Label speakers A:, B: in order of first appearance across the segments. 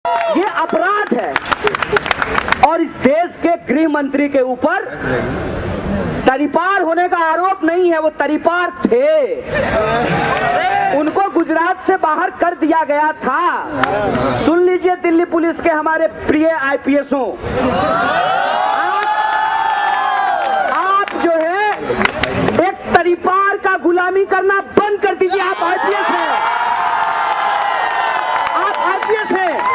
A: ये अपराध है और इस देश के गृह मंत्री के ऊपर तरीपार होने का आरोप नहीं है, वो तरीपार थे। उनको गुजरात से बाहर कर दिया गया था। सुन लीजिए दिल्ली पुलिस के हमारे प्रिय आईपीएसों, आप जो है एक तरीपार का गुलामी करना बंद कर दीजिए। आप आईपीएस हैं, आप आईपीएस हैं।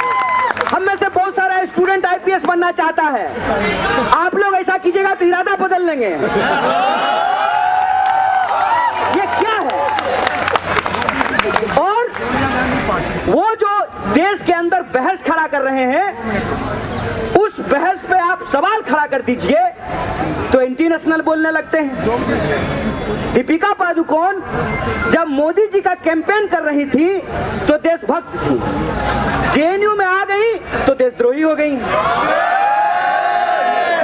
A: हम में से बहुत सारा स्टूडेंट आईपीएस बनना चाहता है। आप लोग ऐसा कीजिएगा तो इरादा बदल लेंगे। ये क्या है? और वो जो देश के अंदर बहस खड़ा कर रहे हैं, उस बहस पे आप सवाल खड़ा कर दीजिए तो इंटरनेशनल बोलने लगते हैं। दीपिका पादुकोण जब मोदी जी का कैंपेन कर रही थी तो देशभक्त थी, जेएनयू में आ गई तो देशद्रोही हो गई।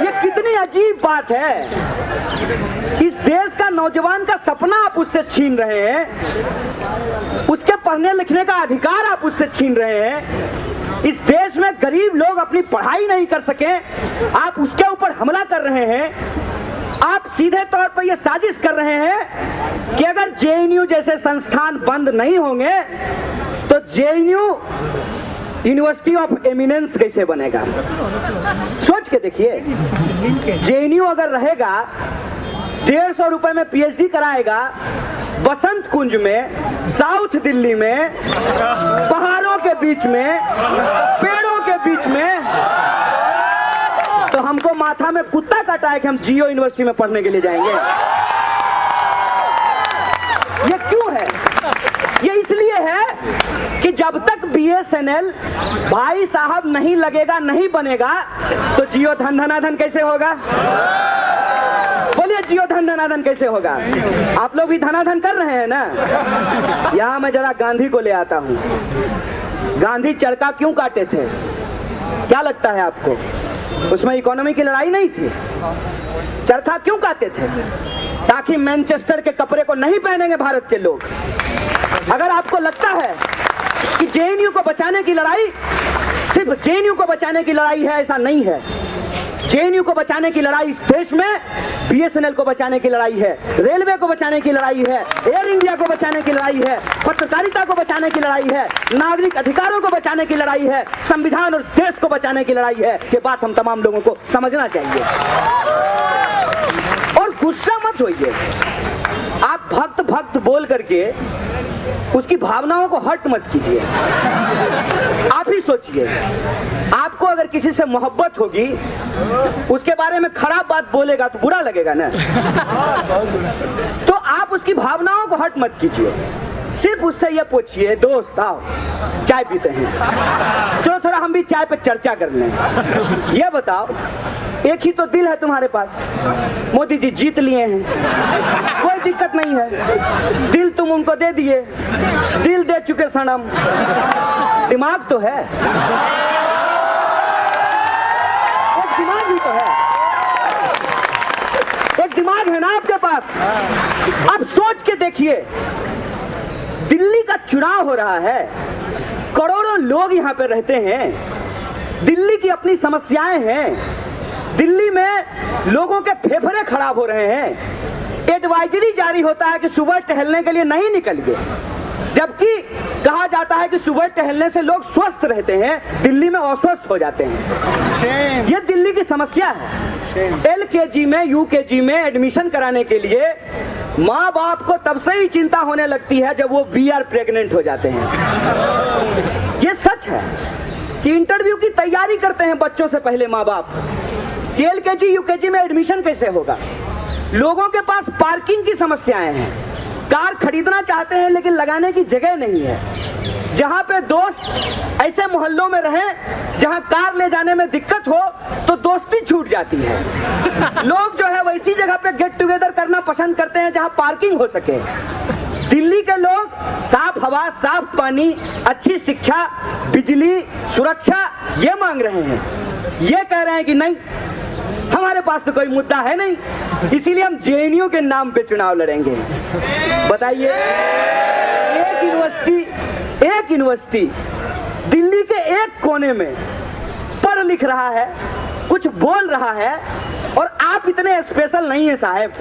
A: ये कितनी अजीब बात है। इस देश का नौजवान का सपना आप उससे छीन रहे हैं, उसके पढ़ने लिखने का अधिकार आप उससे छीन रहे हैं। इस देश में गरीब लोग अपनी पढ़ाई नहीं कर सके, आप उसके ऊपर हमला कर रहे हैं। आप सीधे तौर पर यह साजिश कर रहे हैं कि अगर जेएनयू जैसे संस्थान बंद नहीं होंगे तो जेएनयू यूनिवर्सिटी ऑफ एमिनेंस कैसे बनेगा। सोच के देखिए, जेएनयू अगर रहेगा 150 रुपए में पीएचडी कराएगा बसंत कुंज में, साउथ दिल्ली में, पहाड़ों के बीच में, पेड़ों के बीच में, तो हमको माथा में कुत्ता काटा है कि हम जियो यूनिवर्सिटी में पढ़ने के लिए जाएंगे। ये क्यों है? ये इसलिए है कि जब तक बीएसएनएल भाई साहब नहीं लगेगा, नहीं बनेगा, तो जियो धन धनाधन कैसे होगा? बोलिए, जियो धन धनाधन कैसे होगा? आप लोग भी धनाधन कर रहे हैं ना। यहाँ मैं जरा गांधी को ले आता हूँ। गांधी चरखा क्यों काटे थे? क्या लगता है आपको? उसमें इकोनॉमी की लड़ाई नहीं थी। चरखा क्यों काटे थे? ताकि मैनचेस्टर के कपड़े को नहीं पहनेंगे भारत के लोग। अगर आपको लगता है कि जेएनयू को बचाने की लड़ाई सिर्फ जेएनयू को बचाने की लड़ाई है, ऐसा नहीं है। जेएनयू को बचाने की लड़ाई इस देश में बीएसएनएल को बचाने की लड़ाई है, रेलवे को बचाने की लड़ाई है, एयर इंडिया को बचाने की लड़ाई है, पत्रकारिता को बचाने की लड़ाई है, नागरिक अधिकारों को बचाने की लड़ाई है, संविधान और देश को बचाने की लड़ाई है। ये बात हम तमाम लोगों को समझना चाहिए। और गुस्सा मत होइए। आप भक्त भक्त बोल करके उसकी भावनाओं को हर्ट मत कीजिए। आप ही सोचिए, आपको अगर किसी से मोहब्बत होगी, उसके बारे में खराब बात बोलेगा तो बुरा लगेगा ना। तो आप उसकी भावनाओं को हर्ट मत कीजिए। सिर्फ उससे ये पूछिए, दोस्त आओ चाय पीते हैं, चलो थोड़ा हम भी चाय पे चर्चा कर लें। ये बताओ, एक ही तो दिल है तुम्हारे पास, मोदी जी जीत लिए हैं, कोई दिक्कत नहीं है। दिल तुम उनको दे दिए, दिल दे चुके सनम, दिमाग तो है, एक दिमाग ही तो है, एक दिमाग है ना आपके पास। अब सोच के देखिए, दिल्ली का चुनाव हो रहा है, करोड़ों लोग यहाँ पे रहते हैं, दिल्ली की अपनी समस्याएं हैं, दिल्ली में लोगों के फेफड़े खराब हो रहे हैं। एडवाइजरी जारी होता है कि सुबह टहलने के लिए नहीं निकलिए, जबकि कहा जाता है कि सुबह टहलने से लोग स्वस्थ रहते हैं, दिल्ली में अस्वस्थ हो जाते हैं। ये दिल्ली की समस्या है। एलकेजी में, यूकेजी में एडमिशन कराने के लिए माँ बाप को तब से ही चिंता होने लगती है जब वो बीआर प्रेग्नेंट हो जाते हैं। ये सच है कि इंटरव्यू की तैयारी करते हैं बच्चों से पहले माँ बाप कि एलकेजी यूकेजी में एडमिशन कैसे होगा। लोगों के पास पार्किंग की समस्याएं हैं, कार खरीदना चाहते हैं लेकिन लगाने की जगह नहीं है। जहां पे दोस्त ऐसे मोहल्लों में रहें जहां कार ले जाने में दिक्कत हो तो दोस्ती छूट जाती है। लोग जो है वैसी जगह पे गेट टुगेदर करना पसंद करते हैं जहां पार्किंग हो सके। दिल्ली के लोग साफ हवा, साफ पानी, अच्छी शिक्षा, बिजली, सुरक्षा ये मांग रहे हैं। ये कह रहे हैं कि नहीं, हमारे पास तो कोई मुद्दा है नहीं, इसीलिए हम जेएनयू के नाम पे चुनाव लड़ेंगे। बताइए, एक यूनिवर्सिटी दिल्ली के एक कोने में पढ़ लिख रहा है, कुछ बोल रहा है, और आप इतने स्पेशल नहीं है साहब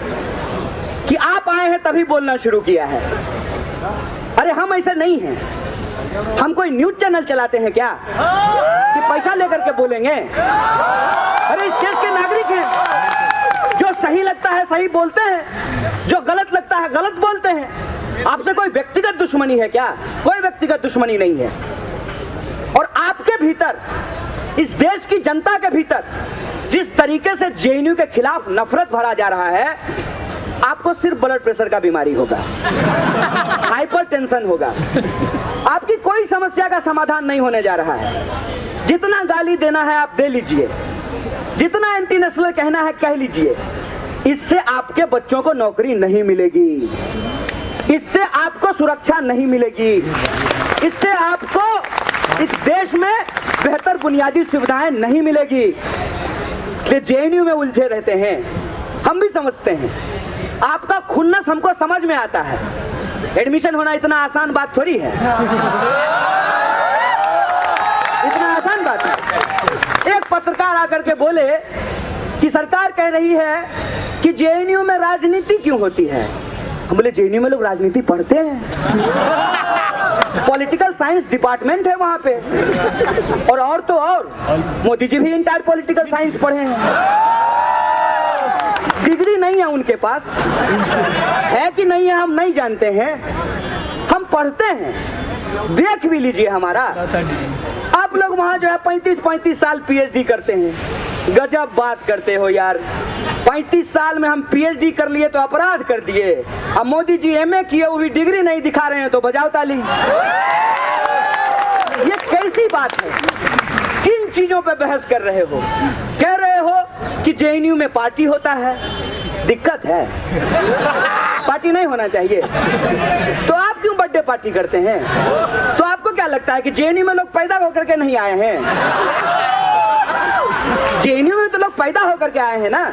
A: कि आप आए हैं तभी बोलना शुरू किया है। अरे हम ऐसे नहीं हैं। हम कोई न्यूज चैनल चलाते हैं क्या कि पैसा लेकर के बोलेंगे? अरे इस देश के नागरिक हैं, जो सही लगता है सही बोलते हैं, जो गलत लगता है गलत बोलते हैं। आपसे कोई व्यक्तिगत दुश्मनी है क्या? कोई व्यक्तिगत दुश्मनी नहीं है। और आपके भीतर, इस देश की जनता के भीतर जिस तरीके से जेएनयू के खिलाफ नफरत भरा जा रहा है, आपको सिर्फ ब्लड प्रेशर का बीमारी होगा, हाइपर टेंशन होगा, आपकी कोई समस्या का समाधान नहीं होने जा रहा है। जितना गाली देना है आप दे लीजिए, जितना एंटी नेशनल कहना है कह लीजिए। इससे आपके बच्चों को नौकरी नहीं मिलेगी, इससे आपको सुरक्षा नहीं मिलेगी, इससे आपको इस देश में बेहतर बुनियादी सुविधाएं नहीं मिलेगी। ये जेएनयू में उलझे रहते हैं, हम भी समझते हैं। आपका खुन्नस हमको समझ में आता है। एडमिशन होना इतना आसान बात थोड़ी है, इतना आसान बात है। एक पत्रकार आकर के बोले कि सरकार कह रही है कि जेएनयू में राजनीति क्यों होती है। हम बोले जेएनयू में लोग राजनीति पढ़ते हैं, पॉलिटिकल साइंस डिपार्टमेंट है वहां पे, और तो और मोदी जी भी इंटायर पॉलिटिकल साइंस पढ़े हैं। डिग्री नहीं है उनके पास, है कि नहीं है हम नहीं जानते हैं, हम पढ़ते हैं। देख भी लीजिए हमारा, आप लोग वहां जो है 35-35 साल पीएचडी करते हैं। गजब बात करते हो यार, 35 साल में हम पीएचडी कर लिए तो अपराध कर दिए। अब मोदी जी एमए किए हुई डिग्री नहीं दिखा रहे हैं तो बजाओ ताली। ये कैसी बात है? किन चीजों पे बहस कर रहे हो? कह रहे हो कि जेएनयू में पार्टी होता है, दिक्कत है, पार्टी नहीं होना चाहिए। तो आप क्यों बर्थडे पार्टी करते हैं? तो आपको क्या लगता है कि जेएनयू में लोग पैदा होकर के नहीं आए हैं? जेएनयू में तो लोग पैदा होकर के आए हैं ना,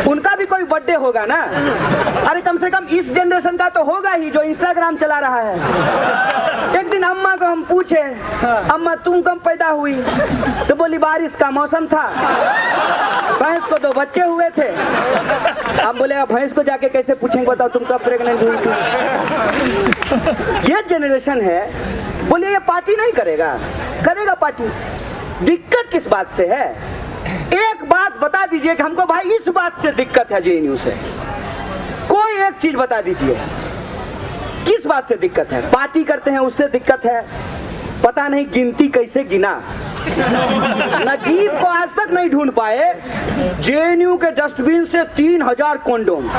A: उनका भी कोई बर्थडे होगा ना। अरे कम से कम इस जनरेशन का तो होगा ही जो इंस्टाग्राम चला रहा है। एक दिन अम्मा को हम पूछे, अम्मा तुम कब पैदा हुई? तो बोली बारिश का मौसम था, भैंस को 2 बच्चे हुए थे। हम बोले भैंस को जाके कैसे पूछेंगे, बताओ तुम कब प्रेग्नेंट हुई थी? ये जनरेशन है। बोलिए ये पार्टी नहीं करेगा? करेगा पार्टी। दिक्कत किस बात से है? एक बात बता दीजिए कि हमको भाई इस बात से दिक्कत है जेएनयू से, कोई एक चीज बता दीजिए किस बात से दिक्कत है। पार्टी करते हैं उससे दिक्कत है, पता नहीं गिनती कैसे गिना, नजीब को आज तक नहीं ढूंढ पाए। जेएनयू के डस्टबिन से 3000 कॉन्डोम।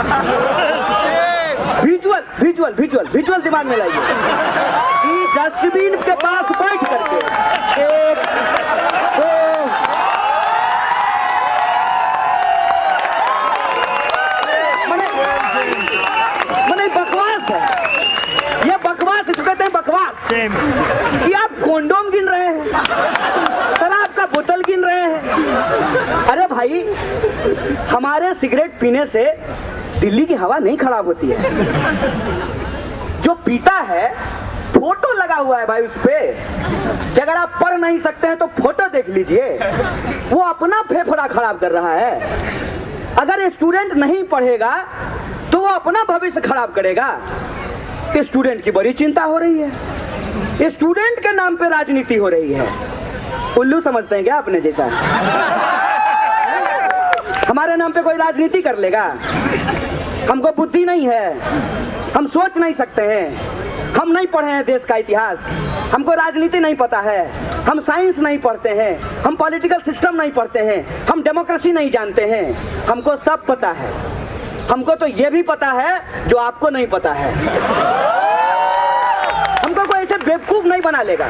A: विजुअल दिमाग में लाइए। डस्टबिन के पास बैठ करके 1 2 मने बकवास है ये, बकवास इसको कहते हैं बकवास। कि आप कॉन्डोम गिन रहे हैं, शराब का बोतल गिन रहे हैं। अरे भाई हमारे सिगरेट पीने से दिल्ली की हवा नहीं खराब होती है। जो पीता है फोटो लगा हुआ है भाई उस पे, कि अगर आप पढ़ नहीं सकते हैं तो फोटो देख लीजिए, वो अपना फेफड़ा खराब कर रहा है। अगर स्टूडेंट नहीं पढ़ेगा तो वो अपना भविष्य खराब करेगा। स्टूडेंट की बड़ी चिंता हो रही है, स्टूडेंट के नाम पे राजनीति हो रही है। उल्लू समझते हैं क्या अपने जैसा? हमारे नाम पे कोई राजनीति कर लेगा? हमको बुद्धि नहीं है, हम सोच नहीं सकते हैं, हम नहीं पढ़े हैं देश का इतिहास, हमको राजनीति नहीं पता है, हम साइंस नहीं पढ़ते हैं, हम पॉलिटिकल सिस्टम नहीं पढ़ते हैं, हम डेमोक्रेसी नहीं जानते हैं। हमको सब पता है। हमको तो ये भी पता है जो आपको नहीं पता है। हमको कोई ऐसे बेवकूफ नहीं बना लेगा।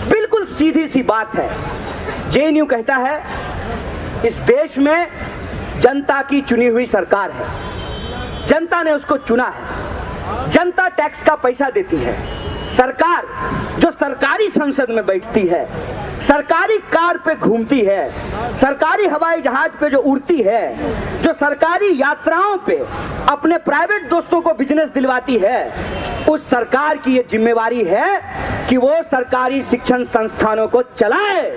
A: बिल्कुल सीधी सी बात है। जेएनयू कहता है इस देश में जनता की चुनी हुई सरकार है, जनता ने उसको चुना है, जनता टैक्स का पैसा देती है, सरकार जो सरकारी संसद में बैठती है, सरकारी कार पे घूमती है, सरकारी हवाई जहाज पे जो उड़ती है, जो सरकारी यात्राओं पे अपने प्राइवेट दोस्तों को बिजनेस दिलवाती है, उस सरकार की ये जिम्मेवारी है कि वो सरकारी शिक्षण संस्थानों को चलाए।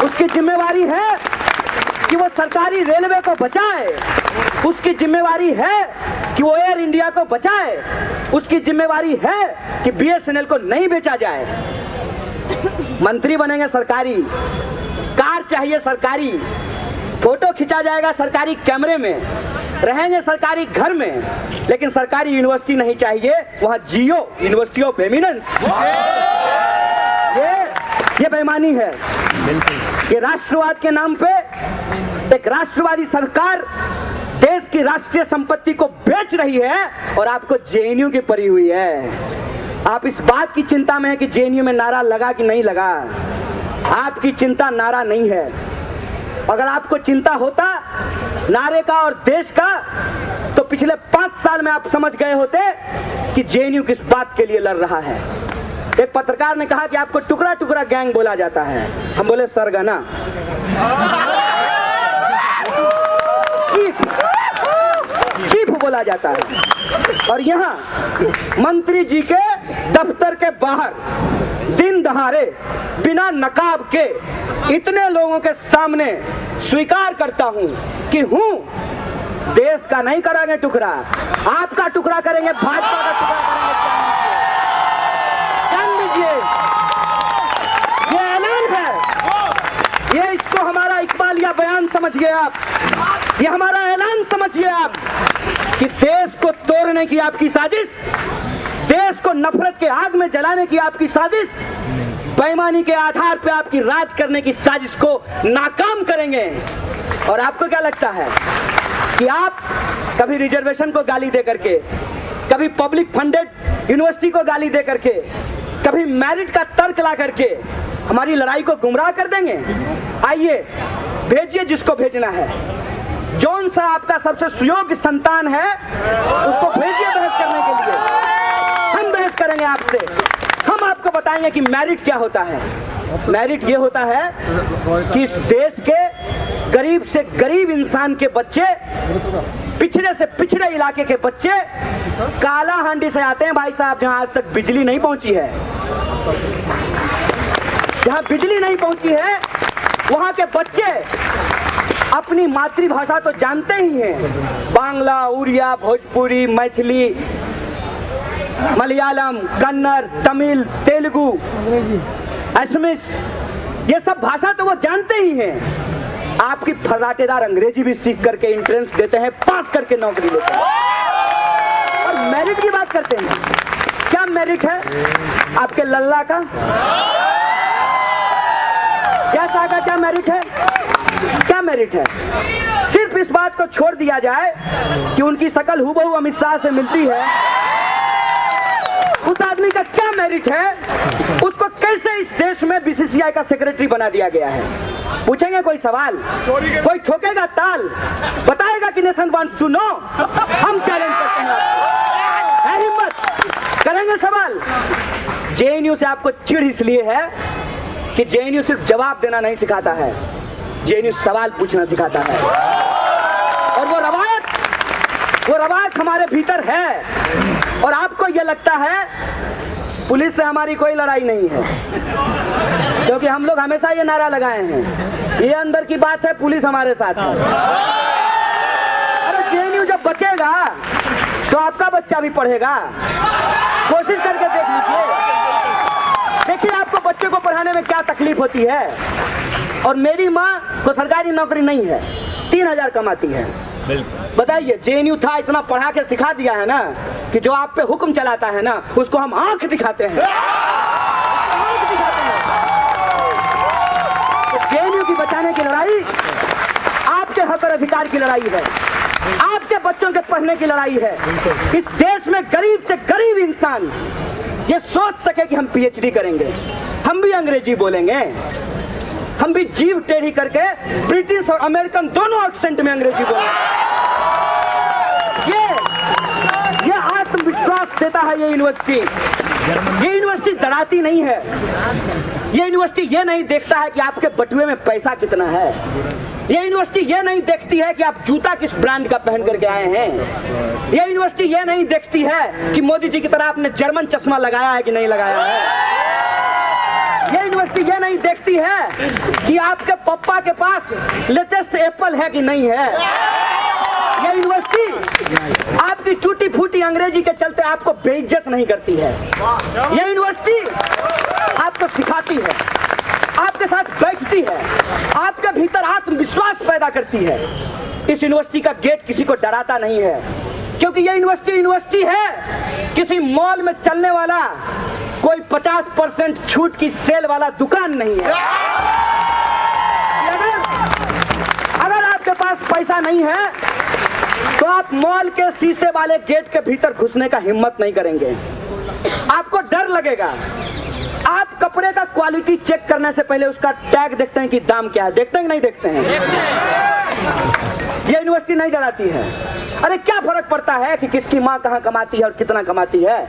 A: उसकी जिम्मेवारी है कि वो सरकारी रेलवे को बचाए। उसकी जिम्मेवारी है कि वो एयर इंडिया को बचाए। उसकी जिम्मेवारी है कि BSNL को नहीं बेचा जाए। मंत्री बनेंगे सरकारी, कार चाहिए सरकारी, फोटो खिंचा जाएगा सरकारी कैमरे में, रहेंगे सरकारी घर में, लेकिन सरकारी यूनिवर्सिटी नहीं चाहिए। वहां जियो, यूनिवर्सिटी ऑफ एमिनेंस। ये बेईमानी है। ये राष्ट्रवाद के नाम पे एक राष्ट्रवादी सरकार देश की राष्ट्रीय संपत्ति को बेच रही है और आपको JNU की पड़ी हुई है। आप इस बात की चिंता में है कि JNU में नारा लगा कि नहीं लगा। आपकी चिंता नारा नहीं है। अगर आपको चिंता होता नारे का और देश का, तो पिछले 5 साल में आप समझ गए होते कि JNU किस बात के लिए लड़ रहा है। एक पत्रकार ने कहा कि आपको टुकड़ा टुकड़ा गैंग बोला जाता है। हम बोले सरगना, चीफ बोला जाता है। और यहाँ मंत्री जी के दफ्तर के बाहर दिन दहाड़े बिना नकाब के इतने लोगों के सामने स्वीकार करता हूँ कि हूँ देश का नहीं करेंगे टुकड़ा, आपका टुकड़ा करेंगे, भाजपा का टुकड़ा करेंगे। जान लीजिए, ये ऐलान है। ये इसको हमारा इकबालिया बयान समझिए आप, ये हमारा ऐलान समझिए आप कि देश को तोड़ने की आपकी साजिश, देश को नफरत के आग में जलाने की आपकी साजिश, बेईमानी के आधार पे आपकी राज करने की साजिश को नाकाम करेंगे। और आपको क्या लगता है कि आप कभी रिजर्वेशन को गाली दे करके, कभी पब्लिक फंडेड यूनिवर्सिटी को गाली दे करके, कभी मेरिट का तर्क ला करके हमारी लड़ाई को गुमराह कर देंगे? आइए, भेजिए जिसको भेजना है। जौन सा आपका सबसे सुयोग्य संतान है उसको भेजिए बहस करने के लिए। हम बहस करेंगे आपसे। हम आपको बताएंगे कि मेरिट क्या होता है। मेरिट ये होता है कि इस देश के गरीब से गरीब इंसान के बच्चे, पिछड़े से पिछड़े इलाके के बच्चे काला हांडी से आते हैं भाई साहब, जहां आज तक बिजली नहीं पहुंची है। जहां बिजली नहीं पहुंची है वहां के बच्चे अपनी मातृभाषा तो जानते ही हैं, बांग्ला, उड़िया, भोजपुरी, मैथिली, मलयालम, कन्नड़, तमिल, तेलुगु, असमिस, ये सब भाषा तो वो जानते ही हैं। आपकी फर्राटेदार अंग्रेजी भी सीख करके एंट्रेंस देते हैं, पास करके नौकरी लेते हैं। और मेरिट की बात करते हैं। क्या मेरिट है आपके लल्ला का? जैसा का क्या मेरिट है? क्या मेरिट है? सिर्फ इस बात को छोड़ दिया जाए कि उनकी शकल हूबहू अमित शाह से मिलती है। उस आदमी का क्या मेरिट है? उसको कैसे इस देश में BCCI का सेक्रेटरी बना दिया गया है? पूछेंगे कोई सवाल, कोई ठोकेगा ताल, बताएगा कि नेशन वांट्स टू नो। हम चैलेंज करते हैं, है हिम्मत, करेंगे सवाल। JNU से आपको चिढ़ इसलिए है कि JNU सिर्फ जवाब देना नहीं सिखाता है, JNU सवाल पूछना सिखाता है। और वो रवायत हमारे भीतर है। और आपको ये लगता है पुलिस से हमारी कोई लड़ाई नहीं है, क्योंकि हम लोग हमेशा ये नारा लगाए हैं, ये अंदर की बात है, पुलिस हमारे साथ है। अरे JNU जब बचेगा तो आपका बच्चा भी पढ़ेगा। कोशिश करके देख लीजिए, देखिए आपको बच्चे को पढ़ाने में क्या तकलीफ होती है। और मेरी माँ को सरकारी नौकरी नहीं है, 3000 कमाती है। बताइए, JNU था, इतना पढ़ा के सिखा दिया है ना कि जो आप पे हुक्म चलाता है ना उसको हम आंख दिखाते हैं। तो JNU की बचाने की लड़ाई आपके हक और अधिकार की लड़ाई है, आपके बच्चों के पढ़ने की लड़ाई है। इस देश में गरीब से गरीब इंसान ये सोच सके कि हम PhD करेंगे, हम भी अंग्रेजी बोलेंगे, हम भी जीभ टेढ़ी करके ब्रिटिश और अमेरिकन दोनों एक्सेंट में अंग्रेजी बोलेंगे। ये आत्मविश्वास देता है ये यूनिवर्सिटी। ये यूनिवर्सिटी डराती नहीं है। ये यूनिवर्सिटी ये नहीं देखता है कि आपके बटुए में पैसा कितना है। ये यूनिवर्सिटी ये नहीं देखती है कि आप जूता किस ब्रांड का पहन करके आए हैं। ये यूनिवर्सिटी ये नहीं देखती है कि मोदी जी की तरह आपने जर्मन चश्मा लगाया है कि नहीं लगाया है। ये यूनिवर्सिटी ये नहीं देखती है कि आपके पापा के पास लेटेस्ट एप्पल है कि नहीं है। ये यूनिवर्सिटी आपकी टूटी फूटी अंग्रेजी के चलते आपको बेइज्जत नहीं करती है। ये यूनिवर्सिटी आपको सिखाती है, आपके साथ बैठती है, आपके भीतर आत्मविश्वास पैदा करती है। इस यूनिवर्सिटी का गेट किसी को डराता नहीं है, क्योंकि ये यूनिवर्सिटी है किसी मॉल में चलने वाला कोई 50% छूट की सेल वाला दुकान नहीं है। अगर आपके पास पैसा नहीं है तो आप मॉल के शीशे वाले गेट के भीतर घुसने का हिम्मत नहीं करेंगे, आपको डर लगेगा। आप कपड़े का क्वालिटी चेक करने से पहले उसका टैग देखते हैं कि दाम क्या है। देखते हैं कि नहीं देखते हैं? ये यूनिवर्सिटी नहीं डराती है। अरे क्या फर्क पड़ता है कि किसकी माँ कहाँ कमाती है और कितना कमाती है।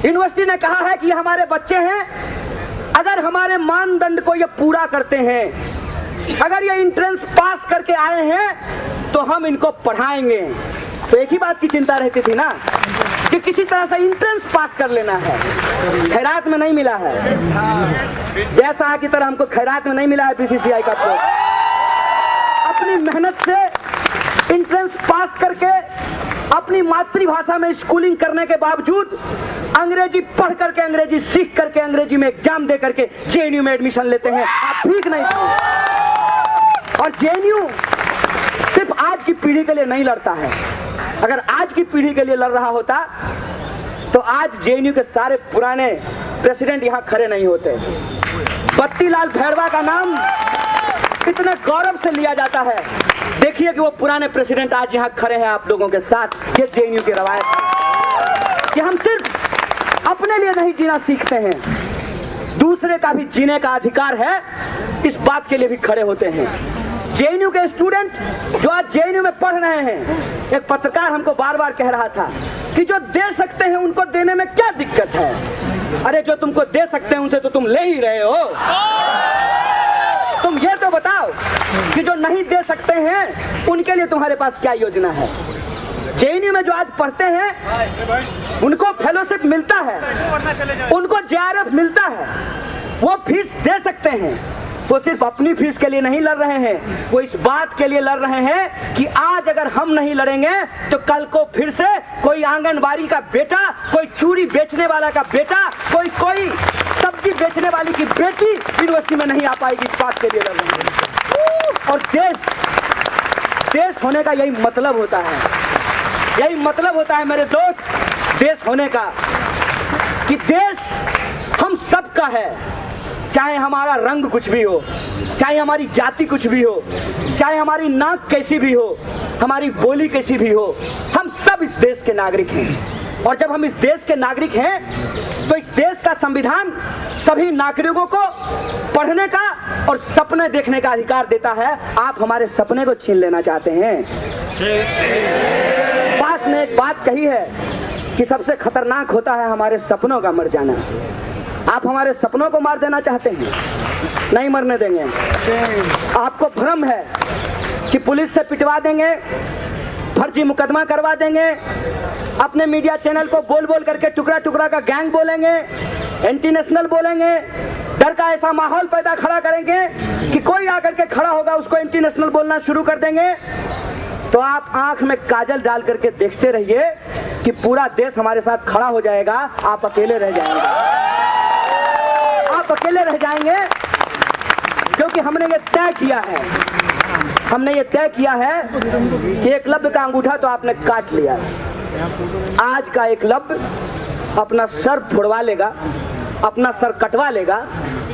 A: यूनिवर्सिटी ने कहा है कि ये हमारे बच्चे हैं, अगर हमारे मानदंड को ये पूरा करते हैं, अगर ये एंट्रेंस पास करके आए हैं तो हम इनको पढ़ाएंगे। तो एक ही बात की चिंता रहती थी ना कि किसी तरह से एंट्रेंस पास कर लेना है। खैरात में नहीं मिला है, जैसा की तरह हमको खैरात में नहीं मिला है बीसीसीआई का पोस्ट। अपनी मेहनत से एंट्रेंस पास करके अपनी मातृभाषा में स्कूलिंग करने के बावजूद अंग्रेजी पढ़ करके, अंग्रेजी सीख करके, अंग्रेजी में एग्जाम दे करके जेएनयू में एडमिशन लेते हैं। आप ठीक नहीं थे। और जेएनयू सिर्फ आज की पीढ़ी के लिए नहीं लड़ता है। अगर आज की पीढ़ी के लिए लड़ रहा होता तो आज जेएनयू के सारे पुराने प्रेसिडेंट यहाँ खड़े नहीं होते। बत्तीलाल भैरवा का नाम इतने गौरव से लिया जाता है। देखिए कि वो पुराने प्रेसिडेंट आज यहाँ खड़े हैं आप लोगों के साथ। ये जेएनयू की रवायत है कि हम सिर्फ अपने लिए नहीं जीना सीखते हैं, दूसरे का भी जीने का अधिकार है, इस बात के लिए भी खड़े होते हैं। जेएनयू के स्टूडेंट जो आज जेएनयू में पढ़ रहे हैं, एक पत्रकार हमको बार बार कह रहा था कि जो दे सकते हैं उनको देने में क्या दिक्कत है। अरे जो तुमको दे सकते हैं उनसे तो तुम ले ही रहे हो। तुम ये तो बताओ कि जो नहीं दे सकते हैं उनके लिए तुम्हारे पास क्या योजना है। जेएनयू में जो आज पढ़ते हैं उनको फेलोशिप मिलता है, उनको जेआरएफ मिलता है, वो फीस दे सकते हैं। वो सिर्फ अपनी फीस के लिए नहीं लड़ रहे हैं, वो इस बात के लिए लड़ रहे हैं कि आज अगर हम नहीं लड़ेंगे तो कल को फिर से कोई आंगनबाड़ी का बेटा, कोई चूड़ी बेचने वाला का बेटा, कोई सब्जी बेचने वाली की बेटी यूनिवर्सिटी में नहीं आ पाएगी। इस बात के लिए लड़ रहे हैं। और देश होने का यही मतलब होता है, यही मतलब होता है मेरे दोस्त देश होने का, कि देश हम सबका है। चाहे हमारा रंग कुछ भी हो, चाहे हमारी जाति कुछ भी हो, चाहे हमारी नाक कैसी भी हो, हमारी बोली कैसी भी हो, हम सब इस देश के नागरिक हैं। और जब हम इस देश के नागरिक हैं तो इस देश का संविधान सभी नागरिकों को पढ़ने का और सपने देखने का अधिकार देता है। आप हमारे सपने को छीन लेना चाहते हैं। पास ने एक बात कही है कि सबसे खतरनाक होता है हमारे सपनों का मर जाना। आप हमारे सपनों को मार देना चाहते हैं, नहीं मरने देंगे। आपको भ्रम है कि पुलिस से पिटवा देंगे, फर्जी मुकदमा करवा देंगे, अपने मीडिया चैनल को बोल बोल करके टुकड़ा टुकड़ा का गैंग बोलेंगे, एंटी नेशनल बोलेंगे, डर का ऐसा माहौल पैदा खड़ा करेंगे कि कोई आकर के खड़ा होगा उसको एंटी नेशनल बोलना शुरू कर देंगे। तो आप आंख में काजल डाल करके देखते रहिए कि पूरा देश हमारे साथ खड़ा हो जाएगा, आप अकेले रह जाएंगे। आप अकेले रह जाएंगे क्योंकि हमने ये तय किया है, हमने ये तय किया है कि एकलव्य का अंगूठा तो आपने काट लिया, आज का एकलव्य अपना सर फुड़वा लेगा, अपना सर कटवा लेगा,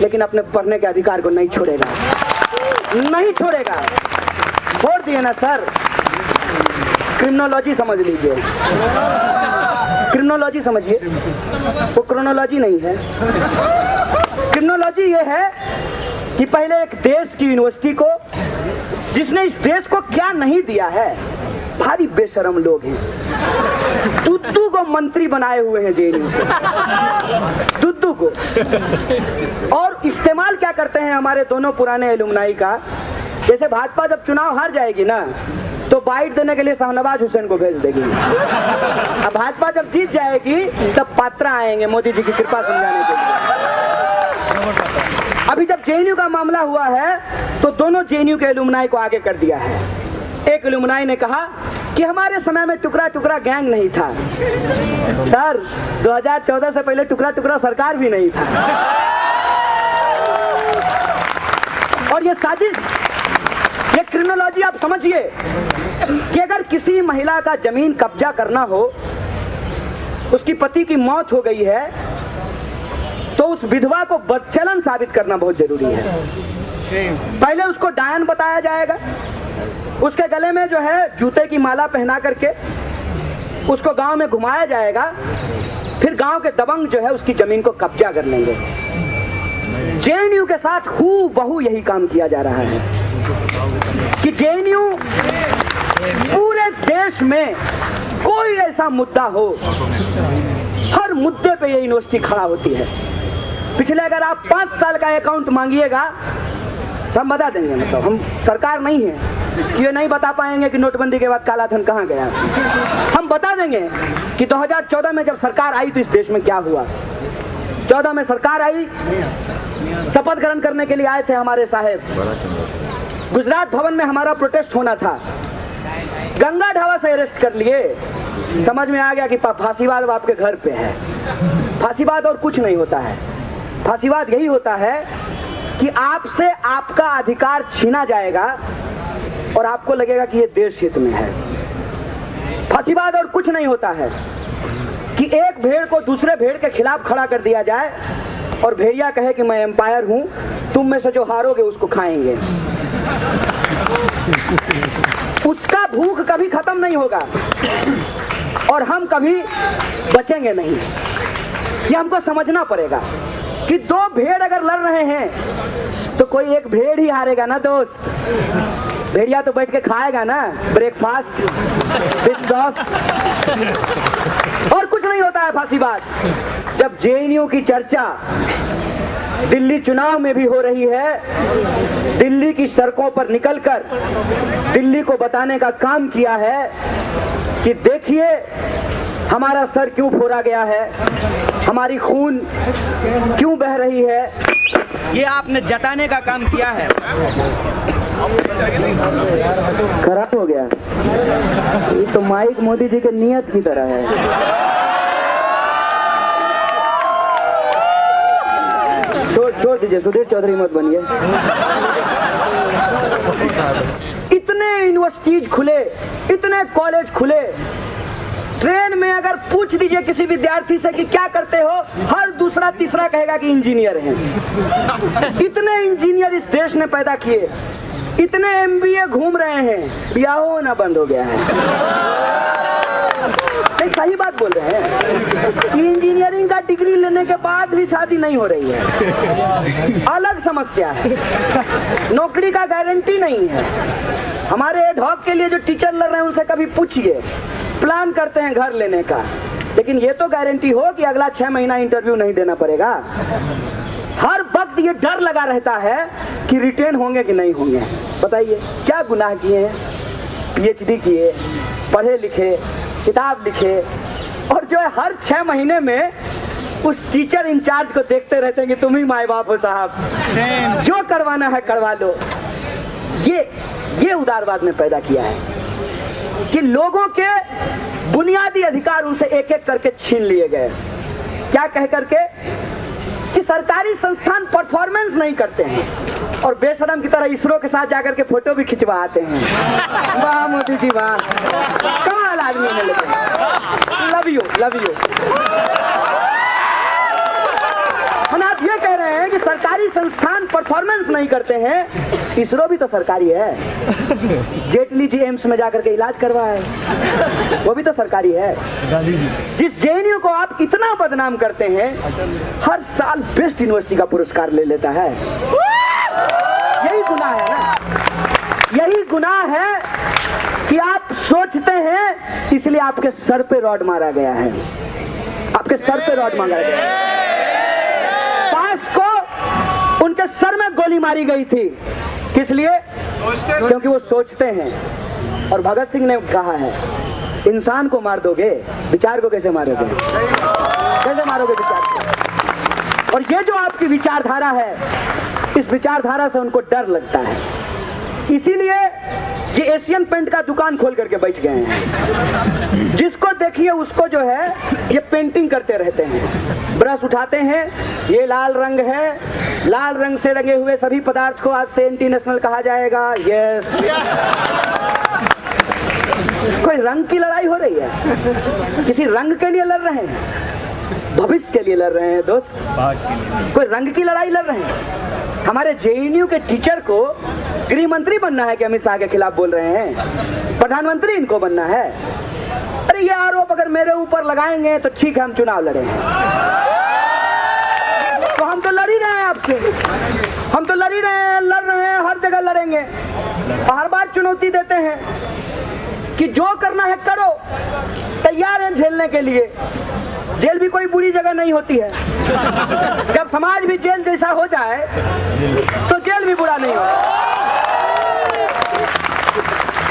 A: लेकिन अपने पढ़ने के अधिकार को नहीं छोड़ेगा, नहीं छोड़ेगा। छोड़ दिए ना सर। क्रिमिनोलॉजी समझ लीजिए, क्रिमिनोलॉजी समझिए, वो क्रोनोलॉजी नहीं है। क्रिमिनोलॉजी ये है कि पहले एक देश की यूनिवर्सिटी को, जिसने इस देश को क्या नहीं दिया है, भारी बेशरम लोग हैं। दुद्दू को मंत्री बनाए हुए हैं जेएनयू से, दुद्दू को। और इस्तेमाल क्या करते हैं हमारे दोनों पुराने एलुमनाई का, जैसे भाजपा जब चुनाव हार जाएगी ना तो बाइट देने के लिए शाहनवाज हुसैन को भेज देगी। अब भाजपा जब जीत जाएगी तब पात्रा आएंगे मोदी जी की कृपा समझाने के लिए। अभी जब जेएनयू का मामला हुआ है तो दोनों जेएनयू के एलुमनाई को आगे कर दिया है। एक एलुमनाई ने कहा कि हमारे समय में टुकड़ा टुकड़ा गैंग नहीं था। सर 2014 से पहले टुकड़ा टुकड़ा सरकार भी नहीं था। और ये साजिश, ये क्रिमिनोलॉजी आप समझिए कि अगर किसी महिला का जमीन कब्जा करना हो, उसकी पति की मौत हो गई है, तो उस विधवा को बदचलन साबित करना बहुत जरूरी है। पहले उसको डायन बताया जाएगा, उसके गले में जो है जूते की माला पहना करके उसको गांव में घुमाया जाएगा, फिर गांव के दबंग जो है उसकी जमीन को कब्जा कर लेंगे। जेएनयू के साथ हूबहू यही काम किया जा रहा है कि जेएनयू पूरे देश में कोई ऐसा मुद्दा हो, हर मुद्दे पे ये यूनिवर्सिटी खड़ा होती है। पिछले अगर आप 5 साल का अकाउंट मांगिएगा तो हम बता देंगे, मतलब हम सरकार नहीं है कि ये नहीं बता पाएंगे कि नोटबंदी के बाद काला धन कहाँ गया। हम बता देंगे कि 2014 में जब सरकार आई तो इस देश में क्या हुआ। 14 में सरकार आई, शपथ ग्रहण करने के लिए आए थे हमारे साहेब, गुजरात भवन में हमारा प्रोटेस्ट होना था, गंगा ढाबा से अरेस्ट कर लिए। समझ में आ गया कि फांसीवाद आपके घर पे है। फांसीवाद और कुछ नहीं होता है, फांसीवाद यही होता है कि आपसे आपका अधिकार छीना जाएगा और आपको लगेगा कि ये देश हित में है। फांसीवाद और कुछ नहीं होता है कि एक भेड़ को दूसरे भेड़ के खिलाफ खड़ा कर दिया जाए और भेड़िया कहे कि मैं एम्पायर हूं, तुम में से जो हारोगे उसको खाएंगे। उसका भूख कभी खत्म नहीं होगा और हम कभी बचेंगे नहीं। ये हमको समझना पड़ेगा कि 2 भेड़ अगर लड़ रहे हैं तो कोई एक भेड़ ही हारेगा ना दोस्त। भेड़िया तो बैठ के खाएगा ना ब्रेकफास्ट विद सॉस। और कुछ नहीं होता है फांसीवाद। जब जेएनयू की चर्चा दिल्ली चुनाव में भी हो रही है, दिल्ली की सड़कों पर निकलकर दिल्ली को बताने का काम किया है कि देखिए हमारा सर क्यों फोड़ा गया है, हमारी खून क्यों बह रही है, ये आपने जताने का काम किया है। खराब हो गया, ये तो माइक मोदी जी के नियत की तरह है। छोड़ दीजिए, सुधीर चौधरी मत बनिए। इतने यूनिवर्सिटीज खुले, इतने कॉलेज खुले, ट्रेन में अगर पूछ दीजिए किसी विद्यार्थी से कि क्या करते हो, हर दूसरा तीसरा कहेगा कि इंजीनियर हैं। इतने इंजीनियर इस देश ने पैदा किए, इतने एमबीए घूम रहे हैं, ब्याह होना बंद हो गया है। सही बात बोल रहे हैं। इंजीनियरिंग का डिग्री लेने के बाद भी शादी नहीं हो रही है, अलग समस्या है। नौकरी का गारंटी नहीं है। हमारे एडहॉक के लिए जो टीचर लड़ रहे हैं उनसे कभी पूछिए, प्लान करते हैं घर लेने का, लेकिन ये तो गारंटी हो कि अगला 6 महीना इंटरव्यू नहीं देना पड़ेगा। हर वक्त ये डर लगा रहता है कि रिटेन होंगे कि नहीं होंगे। बताइए क्या गुनाह किए हैं, पीएचडी किए, पढ़े लिखे, किताब लिखे, और जो है हर 6 महीने में उस टीचर इंचार्ज को देखते रहते हैं कि तुम ही माए बाप हो साहब, जो करवाना है करवा लो। ये उदारवाद ने पैदा किया है कि लोगों के बुनियादी अधिकार उनसे एक एक करके छीन लिए गए। क्या कह करके कि सरकारी संस्थान परफॉर्मेंस नहीं करते हैं और बेशरम की तरह इसरो के साथ जाकर के फोटो भी खिंचवाते हैं। वाह मोदी जी वाह, कमाल आदमी है। लेकिन लव यू। हम आप ये कह रहे हैं कि सरकारी संस्थान परफॉर्मेंस नहीं करते हैं। इसरो भी तो सरकारी है, जेटली जी एम्स में जाकर के इलाज करवाए, वो भी तो सरकारी है। जिस जेएनयू को आप इतना बदनाम करते हैं, हर साल बेस्ट यूनिवर्सिटी का पुरस्कार ले लेता है। यही गुनाह है ना। यही गुनाह है कि आप सोचते हैं, इसलिए आपके सर पे रॉड मारा गया है, आपके सर पे रॉड मारा गया है। पास को उनके सर में गोली मारी गई थी, किस लिए? क्योंकि वो सोचते हैं। और भगत सिंह ने कहा है, इंसान को मार दोगे, विचार को कैसे मारोगे? कैसे मारोगे विचार को? और ये जो आपकी विचारधारा है, इस विचारधारा से उनको डर लगता है, इसीलिए ये एशियन पेंट का दुकान खोल करके बैठ गए हैं। जिसको देखिए उसको जो है ये पेंटिंग करते रहते हैं, ब्रश उठाते हैं, ये लाल रंग है, लाल रंग से रंगे हुए सभी पदार्थ को आज से एंटी नेशनल कहा जाएगा। यस, कोई रंग की लड़ाई हो रही है? किसी रंग के लिए लड़ रहे हैं? भविष्य के लिए लड़ रहे हैं दोस्त, कोई रंग की लड़ाई लड़ रहे हैं? हमारे जेएनयू के टीचर को गृह मंत्री बनना है कि अमित शाह के खिलाफ बोल रहे हैं? प्रधानमंत्री इनको बनना है? अरे ये आरोप अगर मेरे ऊपर लगाएंगे तो ठीक है, हम चुनाव लड़ेंगे। तो हम तो लड़ ही रहे हैं आपसे, हम तो लड़ ही रहे हैं, लड़ रहे हैं, हर जगह लड़ेंगे, हर बार चुनौती देते हैं कि जो करना है करो, तैयार हैं झेलने के लिए। जेल भी कोई बुरी जगह नहीं होती है, जब समाज भी जेल जैसा हो जाए तो जेल भी बुरा नहीं हो।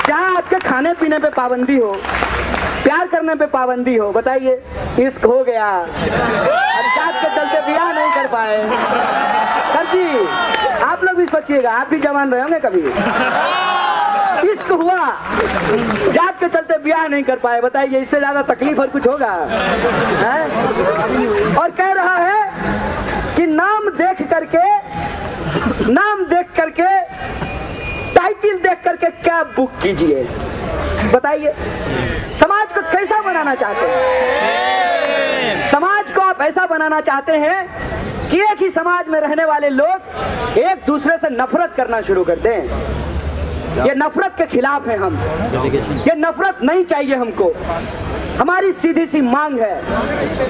A: जहाँ आपके खाने पीने पे पाबंदी हो, प्यार करने पे पाबंदी हो, बताइए, इश्क हो गया, अभिशाप के चलते ब्याह नहीं कर पाए। सर जी आप लोग भी सोचिएगा, आप भी जवान रहे होंगे कभी, इश्क हुआ, जात के चलते ब्याह नहीं कर पाए, बताइए इससे ज्यादा तकलीफ और कुछ होगा है? और कह रहा है कि नाम देख करके टाइटल देख करके कैब बुक कीजिए। बताइए समाज को कैसा बनाना चाहते हैं? समाज को आप ऐसा बनाना चाहते हैं कि एक ही समाज में रहने वाले लोग एक दूसरे से नफरत करना शुरू कर दें। ये नफरत के खिलाफ है हम, ये नफरत नहीं चाहिए हमको। हमारी सीधी सी मांग है,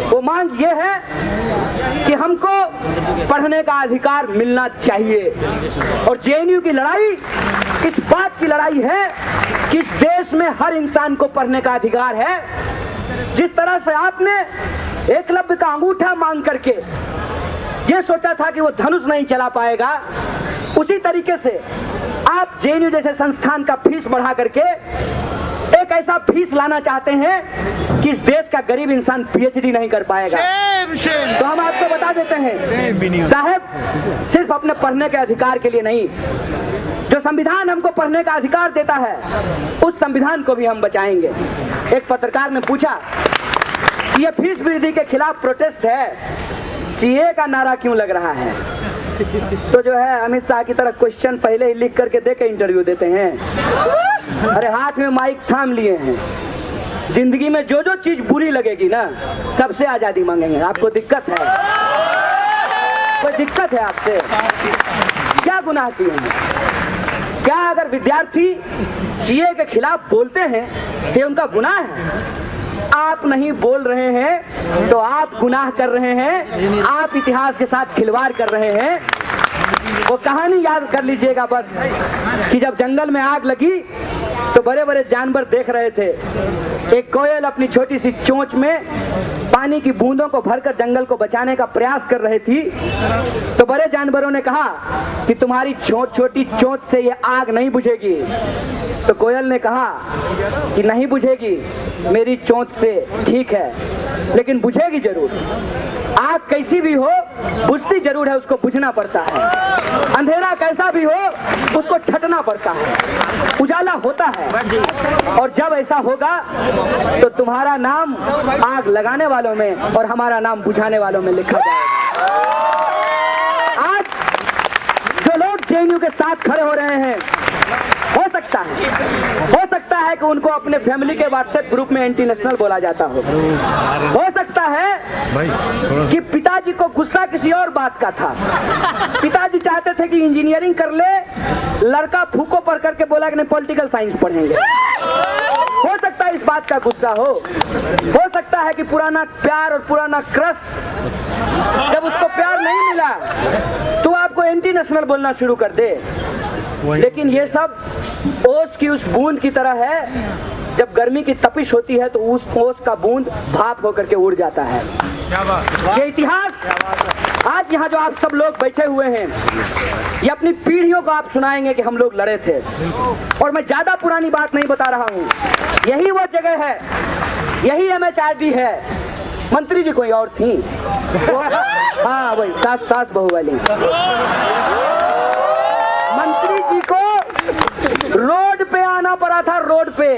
A: वो मांग ये है कि हमको पढ़ने का अधिकार मिलना चाहिए। और जेएनयू की लड़ाई इस बात की लड़ाई है कि इस देश में हर इंसान को पढ़ने का अधिकार है। जिस तरह से आपने एकलव्य का अंगूठा मांग करके ये सोचा था कि वो धनुष नहीं चला पाएगा, उसी तरीके से आप जेएनयू जैसे संस्थान का फीस बढ़ा करके एक ऐसा फीस लाना चाहते हैं कि इस देश का गरीब इंसान पीएचडी नहीं कर पाएगा। तो हम आपको बता देते हैं साहब, सिर्फ अपने पढ़ने के अधिकार के लिए नहीं, जो संविधान हमको पढ़ने का अधिकार देता है उस संविधान को भी हम बचाएंगे। एक पत्रकार ने पूछा कि ये फीस वृद्धि के खिलाफ प्रोटेस्ट है, सीए का नारा क्यों लग रहा है? तो जो है अमित शाह की तरह क्वेश्चन पहले ही लिख करके दे के इंटरव्यू देते हैं। अरे हाथ में माइक थाम लिए हैं, जिंदगी में जो जो चीज बुरी लगेगी ना सबसे आजादी मांगेंगे। आपको दिक्कत है? कोई दिक्कत है आपसे? क्या गुनाह किए हैं? क्या अगर विद्यार्थी सीए के खिलाफ बोलते हैं तो उनका गुनाह है? आप नहीं बोल रहे हैं तो आप गुनाह कर रहे हैं, आप इतिहास के साथ खिलवाड़ कर रहे हैं। वो कहानी याद कर लीजिएगा बस कि जब जंगल में आग लगी तो बड़े बड़े जानवर देख रहे थे। एक कोयल अपनी छोटी सी चोंच में पानी की बूंदों को भरकर जंगल को बचाने का प्रयास कर रही थी। तो बड़े जानवरों ने कहा कि तुम्हारी छोटी चोंच से ये आग नहीं बुझेगी। तो कोयल ने कहा कि नहीं बुझेगी मेरी चोंच से, ठीक है, लेकिन बुझेगी जरूर। आग कैसी भी हो बुझती जरूर है, उसको बुझना पड़ता है। अंधेरा कैसा भी हो उसको छटना पड़ता है, उजाला होता है। और जब ऐसा होगा तो तुम्हारा नाम आग लगाने वालों में और हमारा नाम बुझाने वालों में लिखा जाएगा। आज जो लोग जेएनयू के साथ खड़े हो रहे हैं, हो सकता है कि उनको अपने फैमिली के व्हाट्सएप ग्रुप में एंटी नेशनल बोला जाता हो सकता है कि पिताजी को गुस्सा किसी और बात का था। पिताजी चाहते थे कि इंजीनियरिंग कर ले, लड़का फूको पढ़ करके बोला कि नहीं पॉलिटिकल साइंस पढ़ेंगे। हो सकता है इस बात का गुस्सा हो सकता है कि पुराना प्यार और पुराना क्रश, जब उसको प्यार नहीं मिला तो आपको एंटी नेशनल बोलना शुरू कर दे। लेकिन ये सब ओस की उस बूंद की तरह है, जब गर्मी की तपिश होती है तो उस ओस का बूंद भाप होकर के उड़ जाता है। ये इतिहास आज यहाँ जो आप सब लोग बैठे हुए हैं, ये अपनी पीढ़ियों को आप सुनाएंगे कि हम लोग लड़े थे। और मैं ज्यादा पुरानी बात नहीं बता रहा हूँ, यही वो जगह है, यही MHRD है। मंत्री जी कोई और थी, हाँ वही सास बहू वाली। मंत्री जी को रोड पे आना पड़ा था, रोड पे।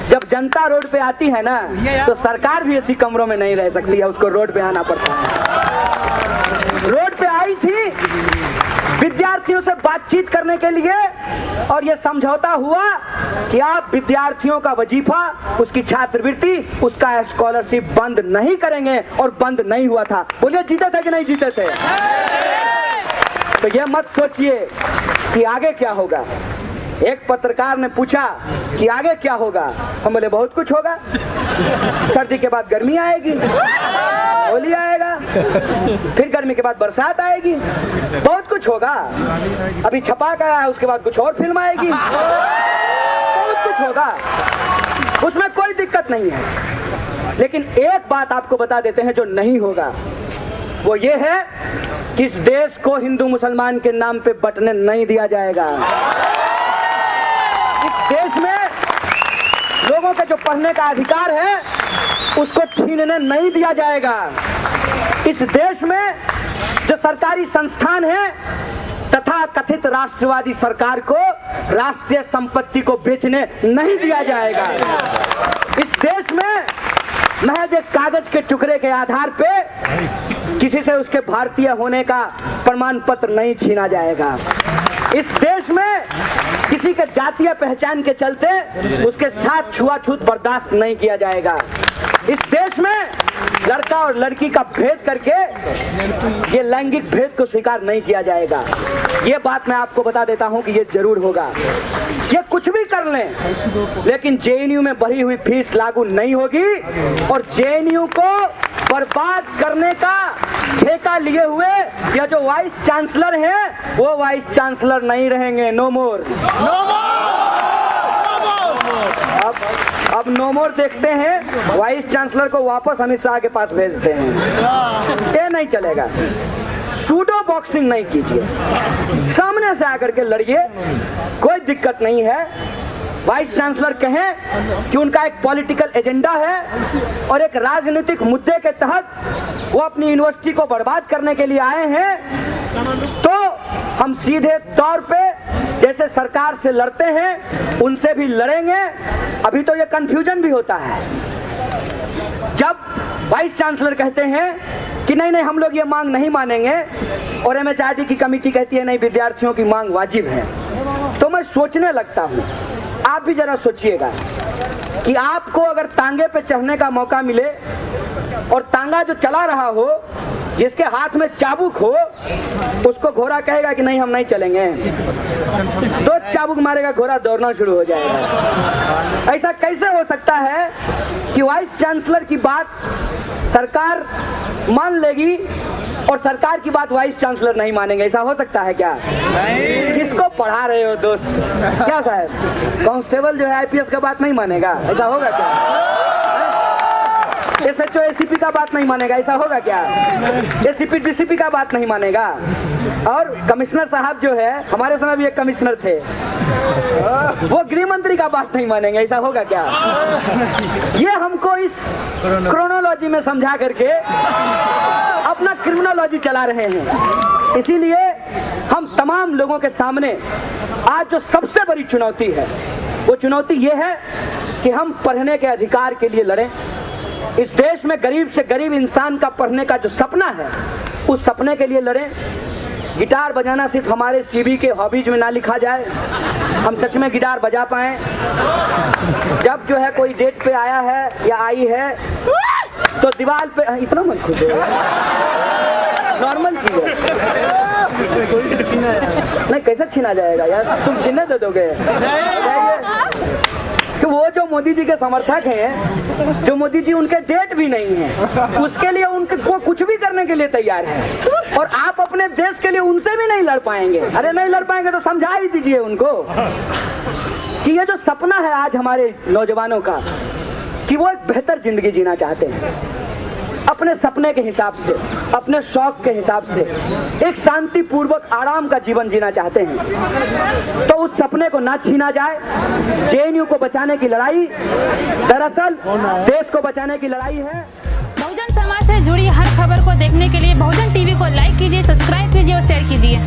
A: जब जनता रोड पे आती है ना, तो सरकार भी ऐसी कमरों में नहीं रह सकती है, उसको रोड पे आना पड़ता है। रोड पे आई थी विद्यार्थियों से बातचीत करने के लिए, और ये समझौता हुआ कि आप विद्यार्थियों का वजीफा, उसकी छात्रवृत्ति, उसका स्कॉलरशिप बंद नहीं करेंगे, और बंद नहीं हुआ था। बोलिए जीते थे कि नहीं जीते थे? तो ये मत सोचिए कि आगे क्या होगा। एक पत्रकार ने पूछा कि आगे क्या होगा, हम बोले बहुत कुछ होगा। सर्दी के बाद गर्मी आएगी, होली आएगा, फिर गर्मी के बाद बरसात आएगी, बहुत कुछ होगा। अभी छपाक आया है, उसके बाद कुछ और फिल्म आएगी, बहुत कुछ होगा, उसमें कोई दिक्कत नहीं है। लेकिन एक बात आपको बता देते हैं जो नहीं होगा, वो ये है कि इस देश को हिंदू मुसलमान के नाम पे बंटने नहीं दिया जाएगा। इस देश में लोगों का जो पढ़ने का अधिकार है उसको छीनने नहीं दिया जाएगा। इस देश में जो सरकारी संस्थान है तथा कथित राष्ट्रवादी सरकार को राष्ट्रीय संपत्ति को बेचने नहीं दिया जाएगा। इस देश में महज एक कागज के टुकड़े के आधार पे किसी से उसके भारतीय होने का प्रमाण पत्र नहीं छीना जाएगा। इस देश में किसी के जातीय पहचान के चलते उसके साथ छुआछूत बर्दाश्त नहीं किया जाएगा। इस देश में लड़का और लड़की का भेद करके ये लैंगिक भेद को स्वीकार नहीं किया जाएगा। ये बात मैं आपको बता देता हूं कि ये जरूर होगा। ये कुछ भी कर लें, लेकिन JNU में बढ़ी हुई फीस लागू नहीं होगी, और JNU को बर्बाद करने का ठेका लिए हुए या जो वाइस चांसलर हैं वो वाइस चांसलर नहीं रहेंगे। नो मोर। अब नो मोर देखते हैं, वाइस चांसलर को वापस अमित शाह के पास भेजते हैं। ये नहीं चलेगा। सूडो बॉक्सिंग नहीं कीजिए, सामने से आकर के लड़िए, कोई दिक्कत नहीं है। वाइस चांसलर कहें कि उनका एक पॉलिटिकल एजेंडा है और एक राजनीतिक मुद्दे के तहत वो अपनी यूनिवर्सिटी को बर्बाद करने के लिए आए हैं, तो हम सीधे तौर पे जैसे सरकार से लड़ते हैं उनसे भी लड़ेंगे। अभी तो ये कंफ्यूजन भी होता है जब वाइस चांसलर कहते हैं कि नहीं हम लोग ये मांग नहीं मानेंगे, और MHRD की कमेटी कहती है नहीं विद्यार्थियों की मांग वाजिब है। तो मैं सोचने लगता हूँ, आप भी जरा सोचिएगा कि आपको अगर तांगे पे चढ़ने का मौका मिले और तांगा जो चला रहा हो, जिसके हाथ में चाबुक हो, उसको घोड़ा कहेगा कि नहीं हम नहीं चलेंगे, तो चाबुक मारेगा, घोड़ा दौड़ना शुरू हो जाएगा। ऐसा कैसे हो सकता है कि वाइस चांसलर की बात सरकार मान लेगी और सरकार की बात वाइस चांसलर नहीं मानेंगे? ऐसा हो सकता है क्या? किसको पढ़ा रहे हो दोस्त? क्या साहब, कांस्टेबल जो है IPS का बात नहीं मानेगा? ऐसा होगा क्या? SHO ACP का बात नहीं मानेगा? ऐसा होगा क्या? ACP DCP का बात नहीं मानेगा? और कमिश्नर साहब जो है, हमारे समय भी एक कमिश्नर थे, वो गृह मंत्री का बात नहीं मानेंगे? ऐसा होगा क्या? ये हमको इस क्रोनोलॉजी में समझा करके अपना क्रिमिनोलॉजी चला रहे हैं। इसीलिए हम तमाम लोगों के सामने आज जो सबसे बड़ी चुनौती है, वो चुनौती ये है कि हम पढ़ने के अधिकार के लिए लड़ें। इस देश में गरीब से गरीब इंसान का पढ़ने का जो सपना है, उस सपने के लिए लड़ें। गिटार बजाना सिर्फ हमारे CV के हॉबीज में ना लिखा जाए, हम सच में गिटार बजा पाएं। जब जो है कोई डेट पे आया है या आई है तो दीवार पे, इतना मत खुदो, नॉर्मल चीज है। नहीं कैसे छीना जाएगा यार, तुम छीनने दे दोगे? तो वो जो मोदी जी के समर्थक हैं, जो मोदी जी उनके डेट भी नहीं है, उसके लिए उनको कुछ भी करने के लिए तैयार है। और आप अपने अपने देश के लिए उनसे भी नहीं लड़ पाएंगे। अरे नहीं लड़ पाएंगे तो समझा ही दीजिए उनको कि ये जो सपना है आज हमारे नौजवानों का कि वो एक बेहतर जिंदगी जीना चाहते हैं, अपने सपने के हिसाब से, अपने शौक के हिसाब से एक शांतिपूर्वक आराम का जीवन जीना चाहते हैं, तो उस सपने को ना छीना जाए। जेएनयू को बचाने की लड़ाई दरअसल देश को बचाने की लड़ाई है।
B: बहुजन समाज से जुड़ी हर खबर को देखने के लिए बहुजन टीवी को लाइक कीजिए, सब्सक्राइब कीजिए और शेयर कीजिए।